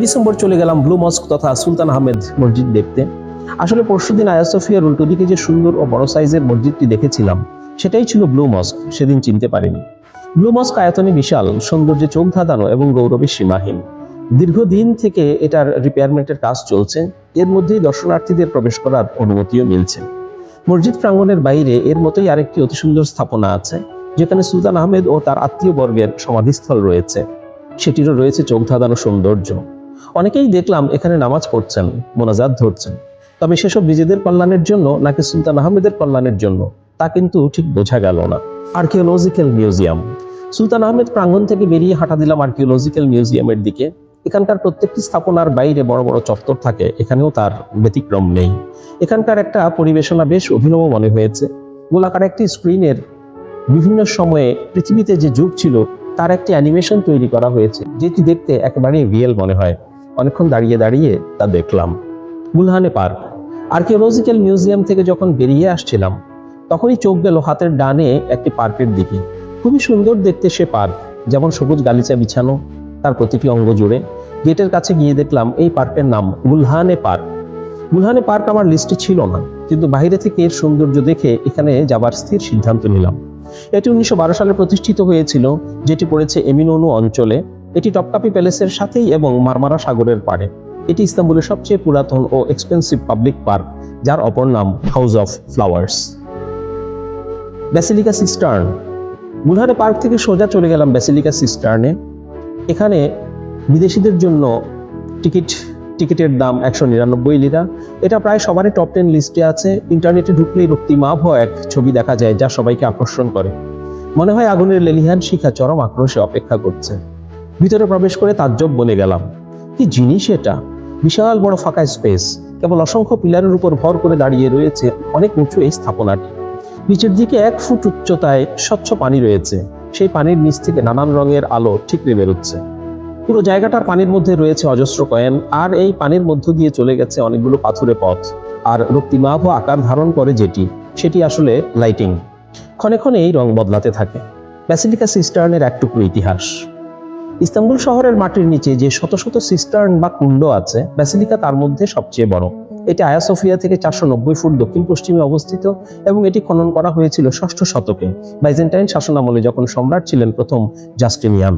December চলে গেলাম blue মস্ক তথা সুলতান আহমেদ মসজিদ দেখতে। আসলে পরশুদিন আয়া সোফিয়ার উল্টো দিকে যে সুন্দর ও বড় সাইজের মসজিদটি দেখেছিলাম সেটাই ছিল ব্লু মস্ক। সেদিন চিনতে পারিনি। ব্লু মস্ক আয়তনে বিশাল, সৌন্দর্যে চোখ ধাঁধানো এবং গৌরবে সীমাহীন। দীর্ঘদিন থেকে এটার রিপেয়ারমেন্টের কাজ চলছে। এর মধ্যেই দর্শনার্থীদের প্রবেশ করার অনুমতিও মিলছে। মসজিদ প্রাঙ্গণের বাইরে এর মতোই আরেকটি অতি সুন্দর স্থাপনা আছে, যেখানে সুলতান আহমেদ ও তার আত্মীয় বর্গের সমাধিস্থল রয়েছে। সেটিরও রয়েছে চোখ ধাঁধানো সৌন্দর্য। অনেকেই দেখলাম এখানে নামাজ পড়ছেন, মোনাজাত ধরছেন। তবে সেসব নিজেদের কল্যাণের জন্য নাকি সুলতান আহমেদের কল্যাণের জন্য তা কিন্তু ঠিক বোঝা গেল না। Archaeological museum. সুলতান আহমেদ প্রাঙ্গণ থেকে বেরিয়ে হাঁটা দিলাম আর্কিওলজিক্যাল মিউজিয়ামের দিকে। এখানকার প্রত্যেকটি স্থাপনার বাইরে বড় বড় চত্বর থাকে, এখানেও তার ব্যতিক্রম নেই। এখানকার একটা পরিবেশনা বেশ অভিনব মনে হয়েছে। গোলাকার একটি স্ক্রিনের বিভিন্ন সময়ে পৃথিবীতে যে যুগ ছিল তার একটি অ্যানিমেশন তৈরি করা হয়েছে, যেটি দেখতে একেবারে রিয়েল মনে হয়। অনেকক্ষণ দাঁড়িয়ে দাঁড়িয়ে তা দেখলাম। Gulhane park. আর্কিওলজিক্যাল মিউজিয়াম থেকে যখন বেরিয়ে আসছিলাম তখনই চোখ গেল হাতের ডানে একটি পার্কের দিকে। খুবই সুন্দর দেখতে সে পার্ক, যেমন সবুজ গালিচা বিছানো তার প্রতিটি অঙ্গ জুড়ে। গেটের কাছে গিয়ে দেখলাম এই পার্কের নাম গুলহানে পার্ক। গুলহানে পার্ক আমার লিস্টে ছিল না, কিন্তু বাইরে থেকে এর সৌন্দর্য দেখে এখানে যাবার স্থির সিদ্ধান্ত নিলাম। এটি 1912 সালে প্রতিষ্ঠিত হয়েছিল, যেটি পড়েছে এমিননু অঞ্চলে। এটি টপকাপি প্যালেসের সাথেই এবং মারমারা সাগরের পাড়ে। এটি ইস্তাম্বুলের সবচেয়ে পুরাতন ও এক্সপেন্সিভ পাবলিক পার্ক, যার অপর নাম house of flowers. Basilica cistern. Gulhane park থেকে সোজা চলে গেলাম ব্যাসিলিকা সিস্টার্নে। এখানে বিদেশিদের জন্য টিকিটের দাম 199 লিরা। এটা প্রায় সবারই টপ 10 লিস্টে আছে। ইন্টারনেটে ঢুকলেই রক্তিমাভ এক ছবি দেখা যায়, যা সবাইকে আকর্ষণ করে। মনে হয় আগুনের লেলিহান শিখা চরম আক্রোশে অপেক্ষা করছে। ভিতরে প্রবেশ করে তাজ্জব বনে গেলাম। কি জিনিস এটা! বিশাল বড় ফাঁকা স্পেস, কেবল অসংখ্য পিলারের উপর ভর করে দাঁড়িয়ে রয়েছে অনেক উঁচু এই স্থাপনাটি। নিচের দিকে 1 ফুট উচ্চতায় স্বচ্ছ পানি রয়েছে। সেই পানির নিচ থেকে নানান রঙের আলো ঠিকরে বেরোচ্ছে। পুরো জায়গাটার পানির মধ্যে রয়েছে অজস্র কয়েন, আর এই পানির মধ্য দিয়ে চলে গেছে অনেকগুলো পাথুরে পথ। আর রক্তিমাভ আকার ধারণ করে সেটি আসলে লাইটিং। ক্ষণে ক্ষণে এই রং বদলাতে থাকে। ব্যাসিলিকা সিস্টার্নের এক টুকরো ইতিহাস। ইস্তাম্বুল শহরের মাটির নিচে যে শত শত সিস্টার্ন বা কুণ্ড আছে, ব্যাসিলিকা তার মধ্যে সবচেয়ে বড়। এটি আয়া সোফিয়া থেকে 490 ফুট দক্ষিণ পশ্চিমে অবস্থিত এবং এটি খনন করা হয়েছিল 6ষ্ঠ শতকে বাইজেন্টাইন শাসনামলে, যখন সম্রাট ছিলেন প্রথম জাস্টিনিয়ান।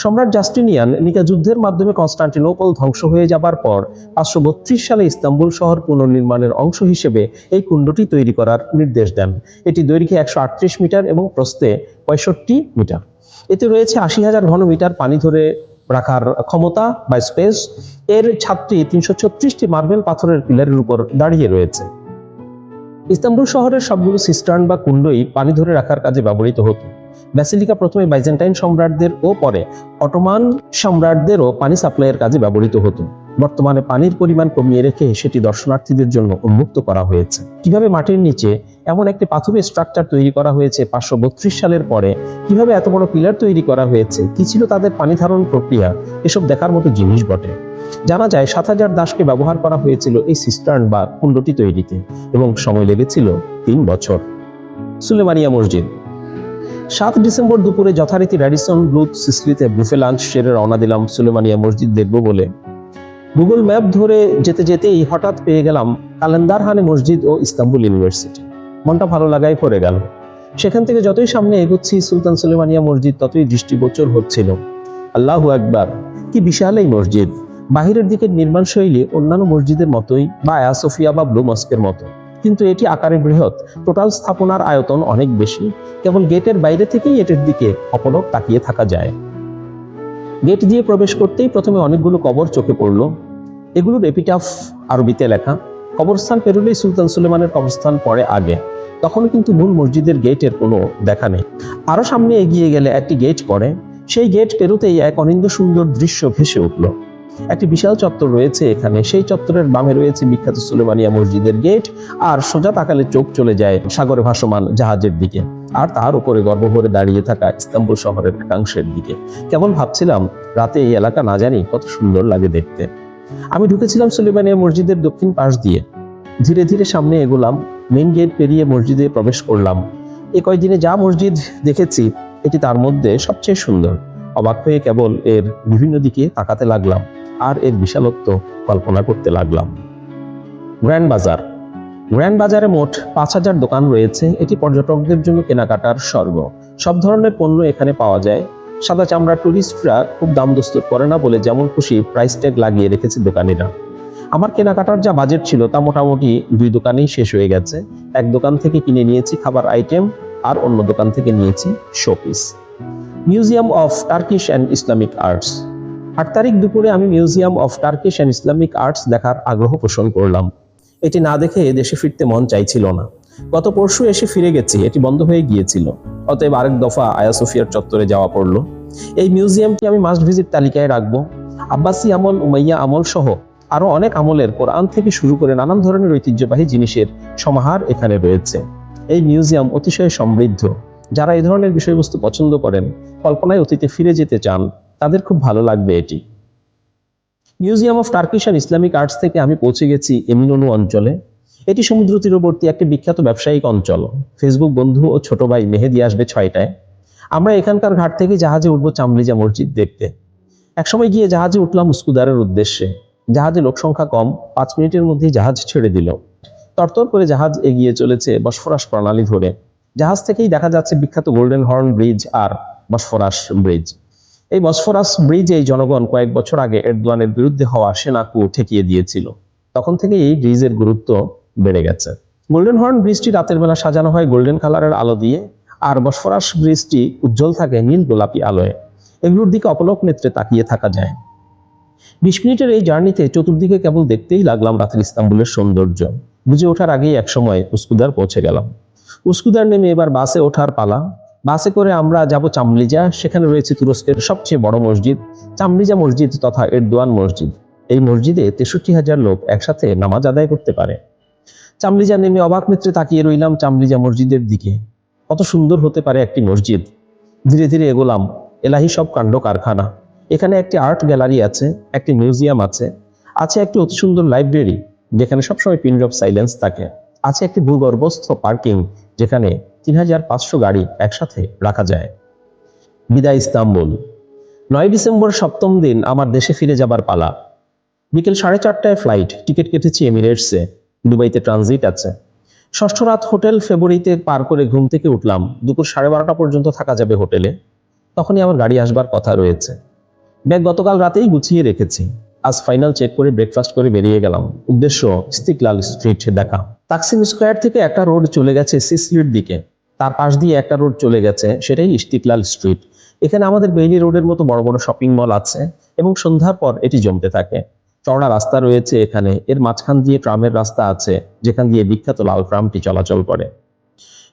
সম্রাট জাস্টিনিয়ান নিকা যুদ্ধের মাধ্যমে কনস্টান্টিনোপল ধ্বংস হয়ে যাবার পর 532 সালে ইস্তাম্বুল শহর পুনর্নির্মাণের অংশ হিসেবে এই কুণ্ডটি তৈরি করার নির্দেশ দেন। এটি দৈর্ঘ্যে 138 মিটার এবং প্রস্থে 65 মিটার। এতে রয়েছে 80,000 ঘনমিটার পানি ধরে রাখার ক্ষমতা বা স্পেস। এর ছাদটি 336টি মার্বেল পাথরের পিলারের উপর দাঁড়িয়ে রয়েছে। ইস্তাম্বুল শহরের সবগুলো সিস্টার্ন বা কুণ্ডই পানি ধরে রাখার কাজে ব্যবহৃত হতো। ব্যাসিলিকা প্রথমে বাইজেন্টাইন সম্রাটদের ও পরে অটোমান সম্রাটদেরও পানি সাপ্লাইয়ের কাজে ব্যবহৃত হতো। বর্তমানে পানির পরিমাণ কমিয়ে রেখে সেটি দর্শনার্থীদের জন্য উন্মুক্ত করা হয়েছে। কিভাবে মাটির নিচে এমন একটি পাথরের স্ট্রাকচার তৈরি করা হয়েছে 532 সালের পরে, কিভাবে এত বড় পিলার তৈরি করা হয়েছে, কি ছিল তাদের পানি ধারণ প্রক্রিয়া, এসব দেখার মতো জিনিস বটে। জানা যায় 7,000 দাসকে ব্যবহার করা হয়েছিল এই সিস্টার্ন বা কুণ্ডটি তৈরিতে, এবং সময় লেগেছিল 3 বছর। সুলেমানিয়া মসজিদ। 7 ডিসেম্বর দুপুরে যথারীতি র্যাডিসন ব্লু সিসলিতে বুফে লাঞ্চ সেরে রওনা দিলাম সুলেমানিয়া মসজিদ দেখব বলে। গুগল ম্যাপ ধরে যেতে যেতেই হঠাৎ পেয়ে গেলাম কালেন্দারহানে মসজিদ ও ইস্তাম্বুল ইউনিভার্সিটি। মনটা ভালো লাগায় ভরে গেল। সেখান থেকে যতই সামনে এগোচ্ছি সুলতান সুলেমানিয়া মসজিদ ততই দৃষ্টিগোচর হচ্ছিল। আল্লাহু আকবার! কি বিশাল এই মসজিদ! বাহিরের দিকের নির্মাণ শৈলী অন্যান্য মসজিদের মতোই, বা আয়া সোফিয়া বা ব্লু মস্কের মতো, কিন্তু এটি আকারে বৃহৎ। টোটাল স্থাপনার আয়তন অনেক বেশি। কেবল গেটের বাইরে থেকেই এটির দিকে অপলক তাকিয়ে থাকা যায়। গেট দিয়ে প্রবেশ করতেই প্রথমে অনেকগুলো কবর চোখে পড়ল। এগুলোর এপিটাফ আরবিতে লেখা। কবরস্থান পেরোলেই সুলতান সুলেমানের কবরস্থান পড়ে আগে। তখনও কিন্তু মূল মসজিদের গেটের কোনো দেখা নেই। আরো সামনে এগিয়ে গেলে একটি গেট পড়ে। সেই গেট পেরোতেই এক অনিন্দ্য সুন্দর দৃশ্য ভেসে উঠল। একটি বিশাল চত্বর রয়েছে এখানে। সেই চত্বরের বামে রয়েছে বিখ্যাত সুলেমানিয়া মসজিদের গেট, আর সোজা তাকালে চোখ চলে যায় সাগরে ভাসমান জাহাজের দিকে, আর তার উপরে গর্বভরে দাঁড়িয়ে থাকা ইস্তাম্বুল শহরের একাংশের দিকে। কেমন ভাবছিলাম, রাতে এই এলাকা না জানি কত সুন্দর লাগে দেখতে। আমি ঢুকেছিলাম সুলেমানিয়া মসজিদের দক্ষিণ পাশ দিয়ে। ধীরে ধীরে সামনে এগোলাম। মেইন গেট পেরিয়ে মসজিদে প্রবেশ করলাম। এই কয়েকদিনে যা মসজিদ দেখেছি, এটি তার মধ্যে সবচেয়ে সুন্দর। অবাক হয়ে কেবল এর বিভিন্ন দিকে তাকাতে লাগলাম। আর এর বিশালত্ব কল্পনা করতে লাগলাম। গ্র্যান্ড বাজার। গ্র্যান্ড বাজারে মোট 5000 দোকান রয়েছে। এটি পর্যটকদের জন্য কেনাকাটার স্বর্গ। সব ধরনের পণ্য এখানে পাওয়া যায়। সাদা চামড়া টুরিস্টরা খুব দাম দস্তুর করে না বলে যেমন খুশি প্রাইস ট্যাগ লাগিয়ে রেখেছে দোকানিরা। আমার কেনাকাটার যা বাজেট ছিল তা মোটামুটি 2 দোকানেই শেষ হয়ে গেছে। এক দোকান থেকে কিনে নিয়েছি খাবার আইটেম, আর অন্য দোকান থেকে নিয়েছি showpiece. Museum of Turkish and Islamic arts. 8 তারিখ দুপুরে আমি museum of Turkish and Islamic arts দেখার আগ্রহ পোষণ করলাম। এটি না দেখে দেশে ফিরতে মন চাইছিল না। গত পরশু এসে ফিরে গেছি, এটি বন্ধ হয়ে গিয়েছিল। অতএব আরেক দফা আয়া সোফিয়ার চত্বরে যাওয়া পড়ল। এই মিউজিয়ামটি আমি মাস্ট ভিজিট তালিকায় রাখবো। আব্বাসি আমল, উমাইয়া আমল সহ আরো অনেক আমলের কোরআন থেকে শুরু করে নানান ধরনের ঐতিহ্যবাহী জিনিসের সমাহার এখানে রয়েছে। এই মিউজিয়াম অতিশয় সমৃদ্ধ। যারা এই ধরনের বিষয়বস্তু পছন্দ করেন, কল্পনায় অতীতে ফিরে যেতে চান, তাদের খুব ভালো লাগবে এটি। Museum of Turkish and Islamic arts থেকে আমি পৌঁছে গেছি এমিননু অঞ্চলে। এটি সমুদ্র তীরবর্তী একটি বিখ্যাত ব্যবসায়িক অঞ্চল। ফেসবুক বন্ধু ও ছোট ভাই মেহেদি আসবে 6টায়। আমরা এখানকার ঘাট থেকে জাহাজে উঠবো চামলিজা মসজিদ দেখতে। একসময় গিয়ে জাহাজে উঠলাম উস্কুদারের উদ্দেশ্যে। জাহাজে লোক সংখ্যা কম, 5 মিনিটের মধ্যেই জাহাজ ছেড়ে দিল। তরতর করে জাহাজ এগিয়ে চলেছে বসফরাস প্রণালী ধরে। জাহাজ থেকেই দেখা যাচ্ছে বিখ্যাত গোল্ডেন হর্ন ব্রিজ আর বসফরাস ব্রিজ। এই বসফরাস ব্রিজেই জনগণ কয়েক বছর আগে এরদোয়ানের বিরুদ্ধে হওয়া সেনা কূপ ঠেকিয়ে দিয়েছিল। তখন থেকে এই ব্রিজের গুরুত্ব বেড়ে গেছে। গোল্ডেন হর্ন ব্রিজটি রাতের বেলা সাজানো হয় গোল্ডেন কালারের আলো দিয়ে, আর বসফরাস ব্রিজটি উজ্জ্বল থাকে নীল গোলাপি আলোয়। এগুলোর দিকে অপলক নেত্রে তাকিয়ে থাকা যায়। 20 মিনিটের এই জার্নিতে চতুর্দিকে কেবল দেখতেই লাগলাম রাতের ইস্তাম্বুলের সৌন্দর্য। বুঝে ওঠার আগেই একসময় উস্কুদার পৌঁছে গেলাম। উস্কুদার নেমে এবার বাসে ওঠার পালা। বাসে করে আমরা যাব চামলিজা। সেখানে রয়েছে তুরস্কের সবচেয়ে বড় মসজিদ, চামলিজা মসজিদ তথা এরদোয়ান মসজিদ। এই মসজিদে 63,000 লোক একসাথে নামাজ আদায় করতে পারে। চামলিজা নেমে অবাক নেত্রে তাকিয়ে রইলাম চামলিজা মসজিদের দিকে। কত সুন্দর হতে পারে একটি মসজিদ। ধীরে ধীরে এগোলাম। এলাহি সব কাণ্ড কারখানা। এখানে একটি আর্ট গ্যালারি আছে, একটি মিউজিয়াম আছে, আছে একটি অতি সুন্দর লাইব্রেরি যেখানে সবসময় পিন ড্রপ সাইলেন্স থাকে, আছে একটি ভূগর্ভস্থ পার্কিং যেখানে 3500 গাড়ি একসাথে রাখা যায়। বিদায় ইস্তাম্বুল। 9 ডিসেম্বর 7ম দিন আমার দেশে ফিরে যাবার পালা। বিকেল 4:30টায় ফ্লাইট, টিকিট কেটেছি এমিরেটসে। দুবাইতে ট্রানজিট আছে। 6ষ্ঠ রাত হোটেল ফেব্রুয়ারিতে পার করে ঘুম থেকে উঠলাম। দুপুর 12:30 পর্যন্ত থাকা যাবে হোটেলে। তখনই আমার গাড়ি আসবার কথা রয়েছে। ব্যাগ গতকাল রাতেই গুছিয়ে রেখেছি। আজ ফাইনাল চেক করে ব্রেকফাস্ট করে বেরিয়ে গেলাম। উদ্দেশ্য ইস্তিকলাল স্ট্রিট দেখা। তাকসিম স্কোয়ার থেকে একটা রোড চলে গেছে সিসির দিকে, তার পাশ দিয়ে একটা রোড চলে গেছে, সেটাই ইস্তিকলাল স্ট্রিট। এখানে আমাদের বেইলি রোডের মতো বড় বড় শপিং মল আছে এবং সন্ধ্যার পর এটি জমতে থাকে। চওড়া রাস্তা রয়েছে এখানে। এর মাঝখান দিয়ে ট্রামের রাস্তা আছে যেখান দিয়ে বিখ্যাত লাল ট্রামটি চলাচল করে।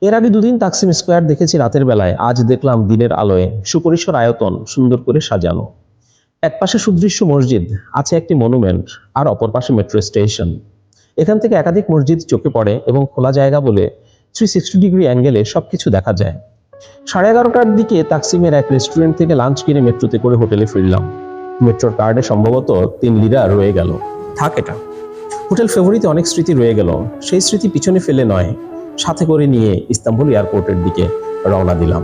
এর আগে 2 দিন তাকসিম স্কোয়ার দেখেছি রাতের বেলায়, আজ দেখলাম দিনের আলোয়। সুপরিসর আয়তন, সুন্দর করে সাজানো। এক পাশে সুদৃশ্য মসজিদ, আছে একটি মনুমেন্ট, আর অপর পাশে মেট্রো স্টেশন। এখান থেকে একাধিক মসজিদ চোখে পড়ে এবং খোলা জায়গা বলে 360 ডিগ্রি অ্যাঙ্গেলে সবকিছু দেখা যায়। 11:30টার দিকে তাকসিমের এক রেস্টুরেন্ট থেকে লাঞ্চ কিনে মেট্রোতে করে হোটেলে ফিরলাম। মেট্রোর কার্ডে সম্ভবত 3 লিরা রয়ে গেল। থাক এটা। হোটেল ফেব্রুয়ারিতে অনেক স্মৃতি রয়ে গেল। সেই স্মৃতি পিছনে ফেলে নয়, সাথে করে নিয়ে ইস্তাম্বুল এয়ারপোর্টের দিকে রওনা দিলাম।